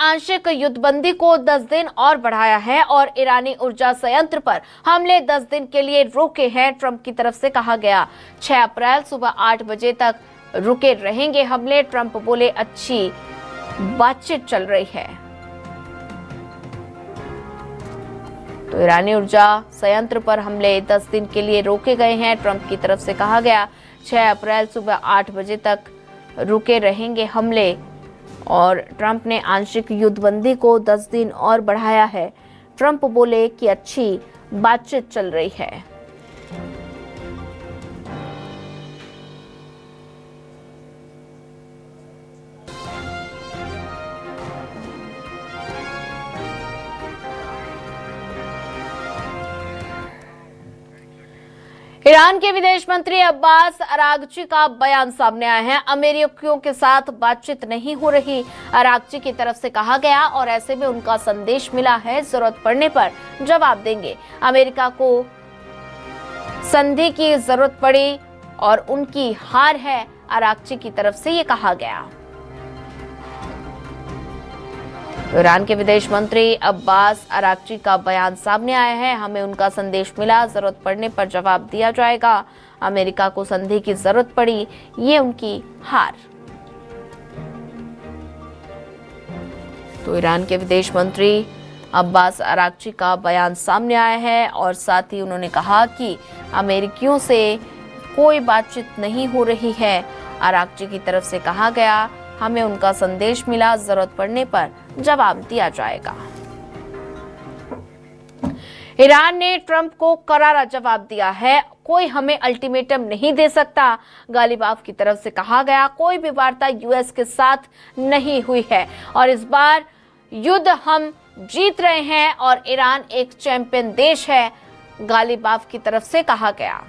आंशिक युद्धबंदी को 10 दिन और बढ़ाया है और ईरानी ऊर्जा संयंत्र पर हमले 10 दिन के लिए रोके हैं, ट्रंप की तरफ से कहा गया। 6 अप्रैल सुबह 8 बजे तक रुके रहेंगे हमले, ट्रंप बोले। अच्छी बातचीत चल रही है। तो ईरानी ऊर्जा संयंत्र पर हमले 10 दिन के लिए रोके गए हैं, ट्रंप की तरफ से कहा गया। 6 अप्रैल सुबह 8 बजे तक रुके रहेंगे हमले और ट्रंप ने आंशिक युद्धबंदी को 10 दिन और बढ़ाया है। ट्रंप बोले कि अच्छी बातचीत चल रही है। ईरान के विदेश मंत्री अब्बास अरागची का बयान सामने आया है। अमेरिकियों के साथ बातचीत नहीं हो रही, अरागची की तरफ से कहा गया और ऐसे में उनका संदेश मिला है, जरूरत पड़ने पर जवाब देंगे। अमेरिका को संधि की जरूरत पड़ी और उनकी हार है, अरागची की तरफ से ये कहा गया। ईरान के विदेश मंत्री अब्बास अरागची का बयान सामने आया है। हमें उनका संदेश मिला, जरूरत पड़ने पर जवाब दिया जाएगा। अमेरिका को संधि की जरूरत पड़ी, ये उनकी हार। तो ईरान के विदेश मंत्री अब्बास अरागची का बयान सामने आया है और साथ ही उन्होंने कहा कि अमेरिकियों से कोई बातचीत नहीं हो रही है। अरागची की तरफ से कहा गया, हमें उनका संदेश मिला, जरूरत पड़ने पर जवाब दिया जाएगा। ईरान ने ट्रंप को करारा जवाब दिया है, कोई हमें अल्टीमेटम नहीं दे सकता। गालिबाफ की तरफ से कहा गया, कोई भी वार्ता यूएस के साथ नहीं हुई है और इस बार युद्ध हम जीत रहे हैं और ईरान एक चैंपियन देश है। गालिबाफ की तरफ से कहा गया।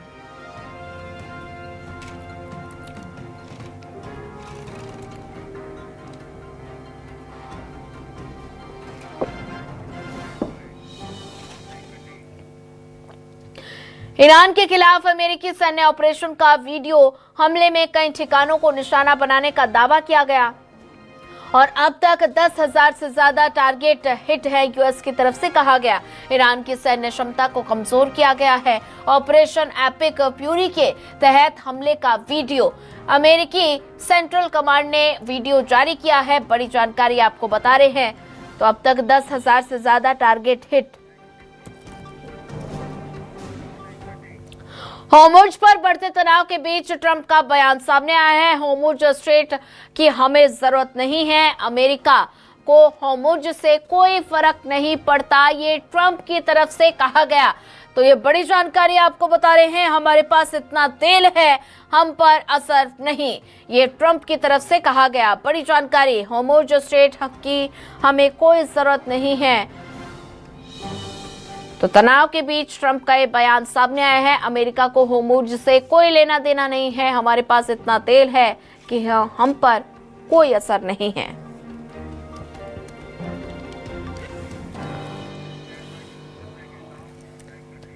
ईरान के खिलाफ अमेरिकी सैन्य ऑपरेशन का वीडियो, हमले में कई ठिकानों को निशाना बनाने का दावा किया गया और अब तक 10,000 से ज्यादा टारगेट हिट है, यूएस की तरफ से कहा गया। ईरान की सैन्य क्षमता को कमजोर किया गया है। ऑपरेशन एपिक फ्यूरी के तहत हमले का वीडियो अमेरिकी सेंट्रल कमांड ने वीडियो जारी किया है, बड़ी जानकारी आपको बता रहे हैं। तो अब तक 10,000 से ज्यादा टारगेट हिट। होर्मुज पर बढ़ते तनाव के बीच ट्रंप का बयान सामने आया है। होर्मुज स्ट्रेट की हमें जरूरत नहीं है, अमेरिका को होर्मुज से कोई फर्क नहीं पड़ता, ये ट्रंप की तरफ से कहा गया। तो ये बड़ी जानकारी आपको बता रहे हैं, हमारे पास इतना तेल है, हम पर असर नहीं, ये ट्रंप की तरफ से कहा गया। बड़ी जानकारी, होर्मुज स्ट्रेट की हमें कोई जरूरत नहीं है। तो तनाव के बीच ट्रंप का ये बयान सामने आया है, अमेरिका को होर्मुज से कोई लेना देना नहीं है, हमारे पास इतना तेल है कि हम पर कोई असर नहीं है।